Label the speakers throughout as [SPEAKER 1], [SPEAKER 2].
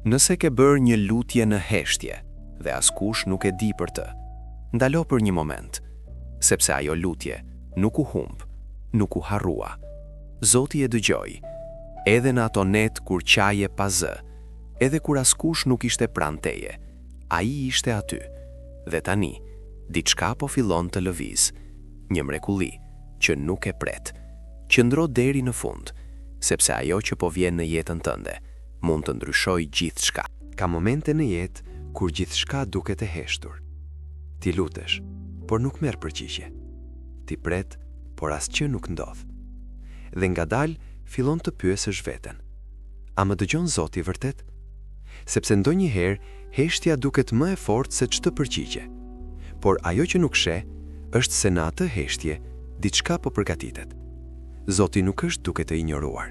[SPEAKER 1] Nëse ke bërë një lutje në heshtje dhe askush nuk e di për të, ndalo për një moment, sepse ajo lutje nuk u humb, nuk u harrua. Zoti e dëgjoi, edhe në ato net kur qaje pa zë, edhe kur askush nuk ishte pranë teje, ai ishte aty. Dhe tani, diçka po fillon të lëviz, një mrekulli që nuk e pret. Qëndro deri në fund, sepse ajo që po vjen në jetën tënde mund të ndryshojë gjithçka. Ka momente në jetë kur gjithçka duket e heshtur. Ti lutesh, por nuk merr përgjigje. Ti pret, por asgjë nuk ndodh. Dhe ngadalë fillon të pyesësh veten: a më dëgjon Zoti vërtet? Sepse ndonjëherë heshtja duket më e fortë se çdo përgjigje. Por ajo që nuk sheh është se në atë heshtje diçka po përgatitet. Zoti nuk është duke të injoruar,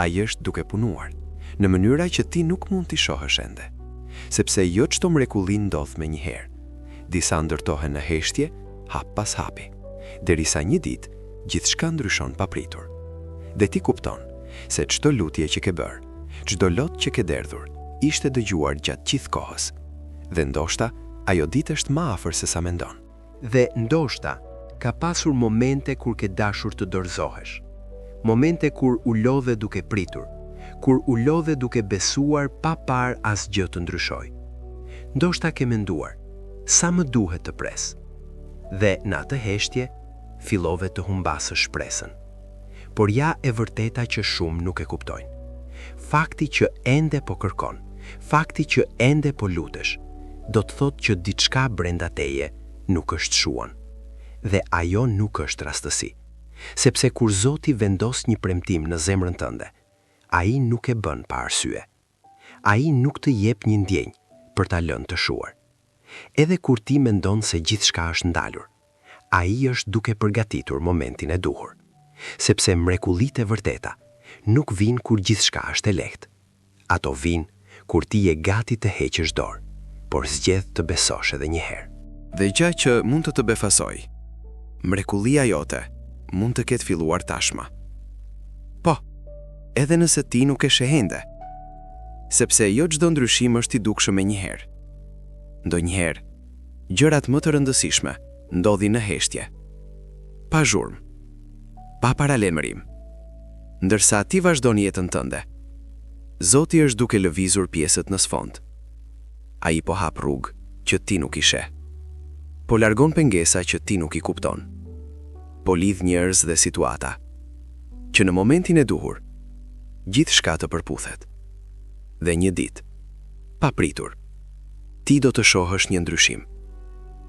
[SPEAKER 1] ai është duke punuar në mënyra që ti nuk mund t'i shohësh ende. Sepse jo çdo mrekulli ndodh menjëherë. Disa ndërtohen në heshtje, hap pas hapi, derisa një ditë gjithçka ndryshon papritur. Dhe ti kupton se çdo lutje që ke bërë, çdo lot që ke derdhur, ishte dëgjuar gjatë gjithë kohës. Dhe ndoshta ajo ditë është më afër se sa mendon.
[SPEAKER 2] Dhe ndoshta ka pasur momente kur ke dashur të dorëzohesh. Momente kur u lodhe duke pritur, kur u lodhe duke besuar pa par asgjë të ndryshoj. Ndoshta ke menduar, sa më duhet të pres. Dhe në atë heshtje, fillove të humbasësh shpresën. Por ja e vërteta që shumë nuk e kuptojnë. Fakti që ende po kërkon, fakti që ende po lutesh, do të thotë që diçka brenda teje nuk është shuan. Dhe ajo nuk është rastësi. Sepse kur Zoti vendos një premtim në zemrën tënde, ai nuk e bën pa arsye. Ai nuk të jep një ndjenjë për ta lënë të shuar. Edhe kur ti mendon se gjithçka është ndalur, ai është duke përgatitur momentin e duhur. Sepse mrekullitë e vërteta nuk vinë kur gjithçka është e lehtë. Ato vinë kur ti je gati të heqësh dorë, por zgjedh të besosh edhe një herë.
[SPEAKER 1] Dhe gjë që mund të befasoj, mrekullia jote mund të ketë filluar tashma. Po, edhe nëse ti nuk e sheh ende, sepse jo çdo ndryshim është i dukshëm menjëherë. Ndonjëherë, gjërat më të rëndësishme ndodhin në heshtje, pa zhurmë, pa paralajmërim. Ndërsa ti vazhdon jetën tënde, Zoti është duke lëvizur pjesët në sfond. Ai po hap rrugë që ti nuk i sheh, po largon pengesa që ti nuk i kupton, po lidh njerëz dhe situata, që në momentin e duhur, gjithçka të përputhet. Dhe një ditë, pa pritur, ti do të shohësh një ndryshim,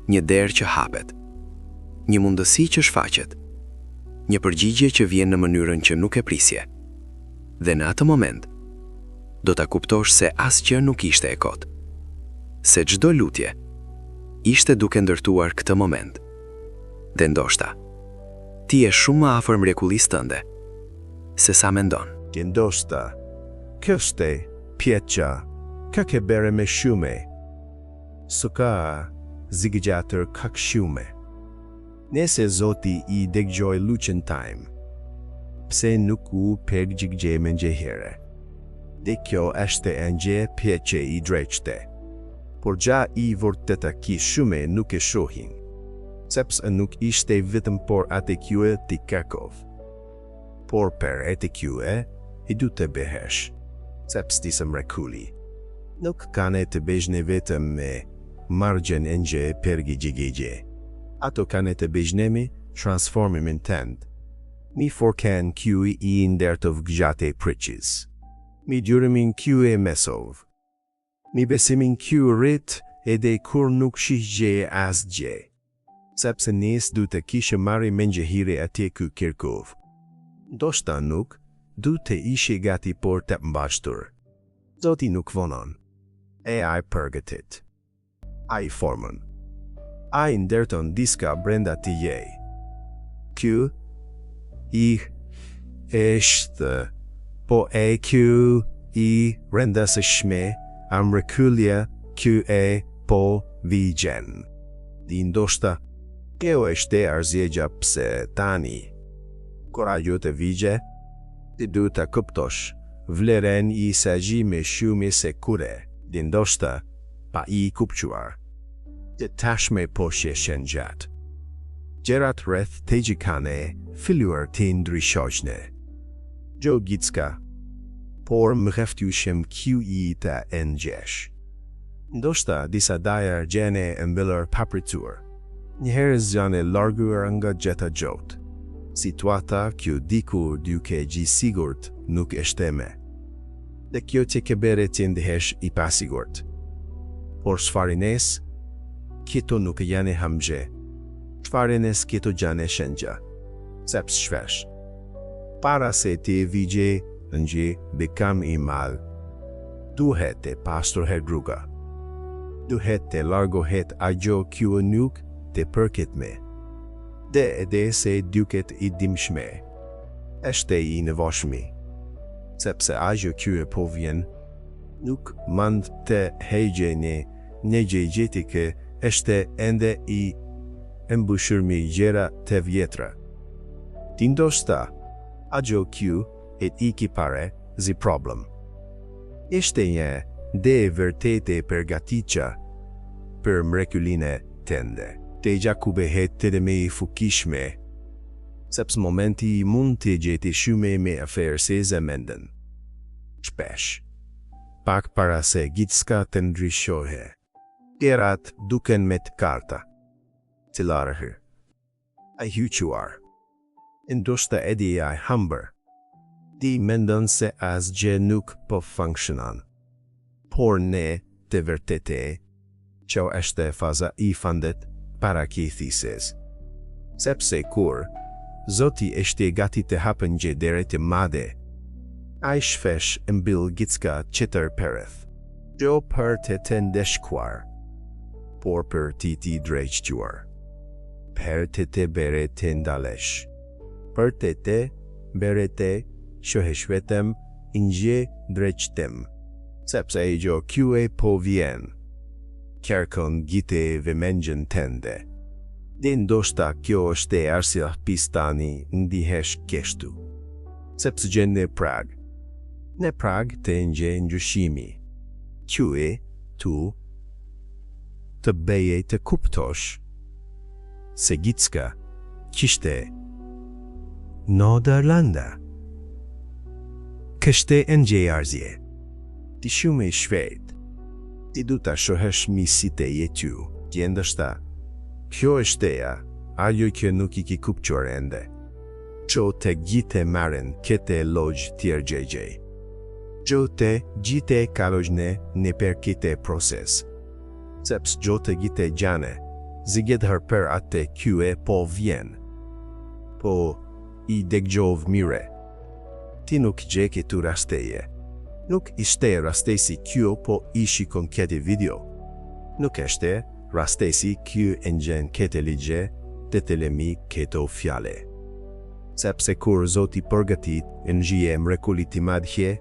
[SPEAKER 1] një derë që hapet, një mundësi që shfaqet, një përgjigje që vjen në mënyrën që nuk e prisje. Dhe në atë moment, do ta kuptosh se asgjë nuk ishte e kotë, se çdo lutje ishte duke ndërtuar këtë moment. Dhe ndoshta, ti je shumë më afër mrekullisë tënde se sa mendon.
[SPEAKER 3] Ndoshta, kështë pjeqa, ka ke bere me shume, suka zigjatër kak shume. Nëse Zoti i dëgjoj luçën time, pse nuk u përgjigje me njëherë? Dhe kjo është e një pjeqe i drejtë. Por gja i vërteta ki shume nuk e shohin, sepse nuk ishte vetëm por atë kjue ti kërkov. Por për atë kjue, i du të behesh, sepse disa mrekulli nuk kanë të bëjnë vetëm me margjen e një përgjigje. Ato kanë të bëjnë transformimin tënd. Mi forkan kjue i ndërtov gjate pritjes. Mi durimin kjue mesov. Mi besimin kjue rrit edhe kur nuk shihje asgjë. Sepse nes du të kishe marri mengjëhire atje ku kërkov. Ndoshta nuk, du të ishe gati por të mbashtur. Zoti nuk vonon. E ai përgatit. Ai formën. Ai ndërton diska brenda të je. Ky i është, po e ky i rëndësishme, mrekullia ky e po vigjen. Di ndoshta, kjo është arsyeja pse tani, kur ajo të vigje, ti du të kuptosh vleren I sagjim me shumë se kure, dhe ndoshta pa I kuptuar. Të tashme po sheshen gjatë. Gjerat rreth të gjikane filluar të ndryshoshne. Gjo Gitska, por më heftyshim QE të ngjesh. Ndoshta disa dajar gjene mbëllër papritur. Njëherë zjane larguar nga gjeta gjot. Situata kjo dikur duke sigurt nuk eshteme. Dhe kjo të kebere të ndihesh I pasigurt. Por shfarines, kito nuk janë hamgje. Shfarines kito janë shenja. Seps shvesh. Para se të vigje, nje bekam I mal. Duhet të pastrohet rruga. Duhet të largohet ajo kjo nuk të përket me. Dhe edhe se duket I dimshme. Eshte I nevojshme. Sepse ajo kjo po vjen, nuk mand të hejgje një gjetike eshte ende I mbushur me gjera të vjetra. Ti ndoshta, ajo kjo I pare zi problem. Ishte një dhe vërtete përgaticja për mrekulline tende. Te gjakubehet të dhe me I fukishme, sepse momenti I mund të gjeti shume me aferë se zemenden. Shpesh, pak para se Gitska të ndryshohe, Gerat duken me të karta. Të larëhë. A hyquar. Ndoshta edi I humber. Di mendon se asgjë nuk po funksionon. Por ne të vërtete, që është faza I fandet para kithises. Sepse kur, Zoti është gati të hapën gjë deri të madhe, ai shpesh mbyll Gitska qëtër përreth. Jo për të ndeshkuar, por për ti drejtuar. Për të bere të ndalesh. Për të bere të shohesh vetëm një drejtim. Sepse e gjo QE po vjen. Kjerkon gite vëmendjen tende. Dhe ndoshta kjo është arsye pistani ndihesh keshtu. Sepse gjen në Prag. Në Prag të ndryshimi. QE tu të beje të kuptosh se Gitska kishte Nederlanda. Kështë arzje. Ti shumë shvejt. Ti du të shohesh misite jetu. Ti ndoshta. Kjo është ajo që nuk I ki kuptuar ende. Qo të gjite maren këtë lojë tjergjegje. Qo të gjite kalojnë në për këtë proses. Sepse gjo të gjite gjane, zigjedhër për atë QE po vjen. Po I deggjov mire. Ti nuk gje këtu rasteje. Nuk ishte rastesi kjo po I shikon këtë video. Nuk ishte rastesi kjo ngjen këtë ligje të të lemi këto fjale. Sepse kur Zoti përgatit njëje mrekullit I madhje,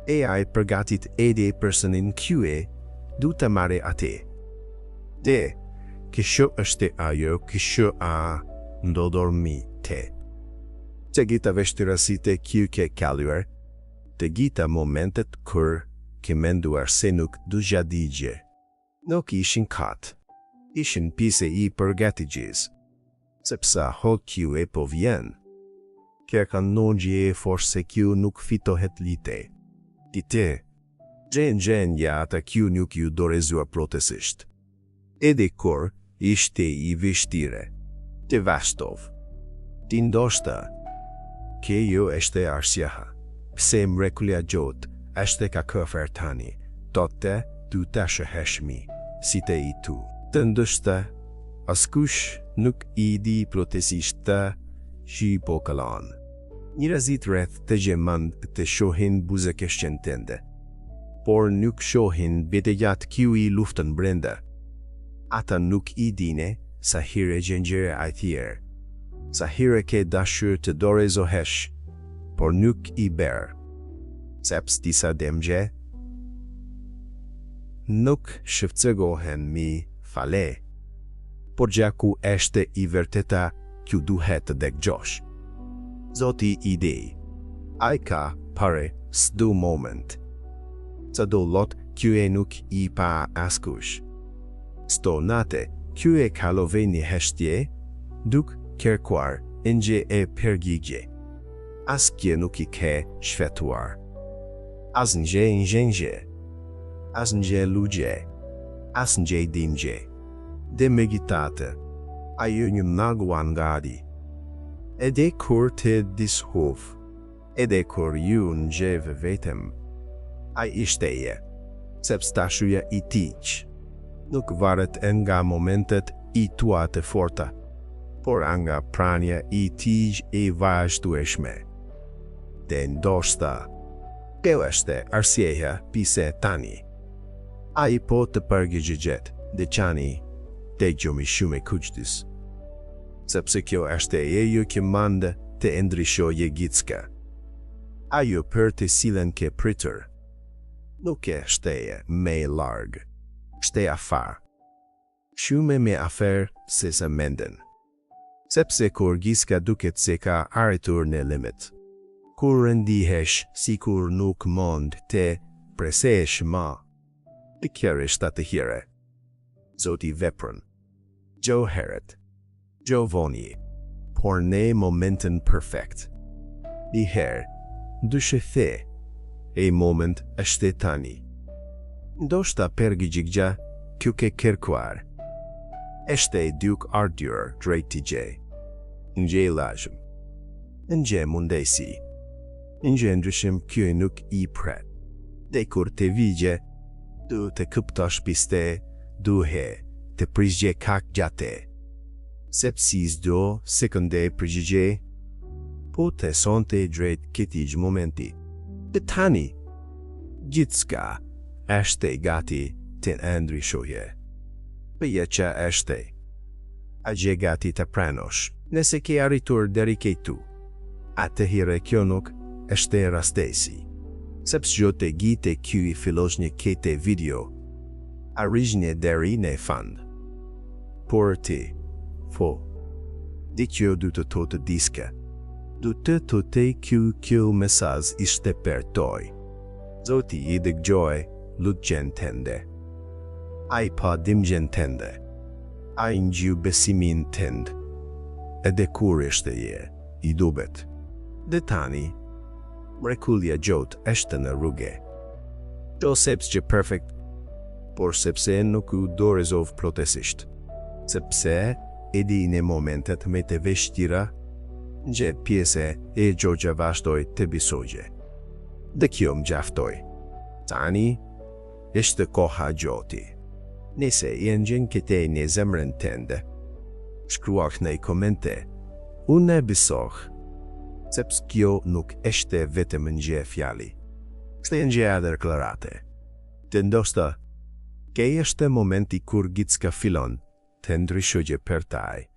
[SPEAKER 3] ai përgatit edhe personin QE du të mare atë. Dhe, kështu është ajo kështu ndodhur mi te. Të gjitha vështirësitë që ke kaluar, të gjitha momentet kur ke menduar se nuk du digje. Nuk ishin kat. Ishin pise I përgatitjes. Sepse hot QE po vjen. Kërkan nogje forse Q nuk fitohet lite. Dite, gjen ja ata Q nuk ju dorezua protesisht. Edhe kur ishte I vështire. Të vastov. Ti ndoshta. Kjo është arsyeja. Pse mrekullia gjot është ka këfer tani. Tote du të shoheshmi. Si te I tu. Të ndoshta. Askush nuk I di protesisht të shi po kalan. Njerëzit rreth të gjemand të shohin buzëkeshjen tende. Por nuk shohin betejat QE luftën brenda. Ata nuk I dine sa hire gjengjere I tjerë. Sa hire ke dashur të dorezohesh, por nuk I berë. Sepse disa demgje nuk shëftëgohen mi fale. Por gjaku është I vërteta që duhet të degjosh. Zoti I di. Ai ka pare s'du moment. Sa do lot kjo e nuk I pa askush. Sto nate, kjo e kalove një heshtje, duk kërkuar nje e përgjigje. Askje nuk I ke shfetuar. As nje, as nje lugje, as nje dimgje. Dhe meditate, ajo një naguan gadi. Edhe kur të dishov, edhe kur ju njeve vetëm, a ishteje, sepse dashuria I tiq, nuk varet nga momentet I tua të forta, por nga prania I tij e vazhdueshme. Dhe ndoshta, kjo është arsyeja pse tani ai po të përgjigjet dhe qani të gjomi shumë kuqtis. Sepse kjo është ajo që mande të ndryshojë gjithçka. Ajo për të cilën ke pritur, nuk është më e larg, është afar. Shumë më afër se sa menden. Sepse kur gjithçka duket se ka arritur në limit, kur ndihesh sikur nuk mund të presesh më, pikërisht atëherë Zoti vepron. Gjo herët, gjo voni, por në momentin perfekt. Diherë, dyshe the, e moment është tani. Ndoshta përgjigja kjo ke kërkuar. Është duk ardhur drejt tije. Nje lajm. Nje mundesi. Nje ndryshim kjo nuk I pret. Dhe kur të vigje, du të kuptosh piste, duhe të përgjigje kaq gjate. Sepse s'do sekonde përgjigje, po të sonte drejt këtij momenti. Dhe tani, gjithçka është gati të ndryshojë. Përveç është a gati të pranosh, nëse ke arritur deri këtu. Atëherë kjo nuk është rastesi. Sepse jo të gjithë kjo I fillosh një këtë video, arrijnë deri në fund. Por ti, di që du të diske, du të kjo mesaz ishte për toj. Zoti I dëgjoj lutjen tënde. Ai pa dimgjen tënde. Ai ngjiu besimin tënd. Edhe kur ishte I dubet. Dhe tani, mrekullia gjot është në rrugë. Jo sepse perfekt, por sepse nuk U dorëzov plotësisht. Sepse edi në momentet me të vështira, nje pjese e gjogja vazhdoj të bisogje. Dhe kjo më gjaftoj. Tani, është koha gjoti. Nëse janë këte në zemrën tënde, shkruaj në komente, unë besoj, sepse kjo nuk është vetëm një fjali. Është një deklarate. Të ndoshta, ke është momenti kur gjithçka fillon të ndryshojë për taj.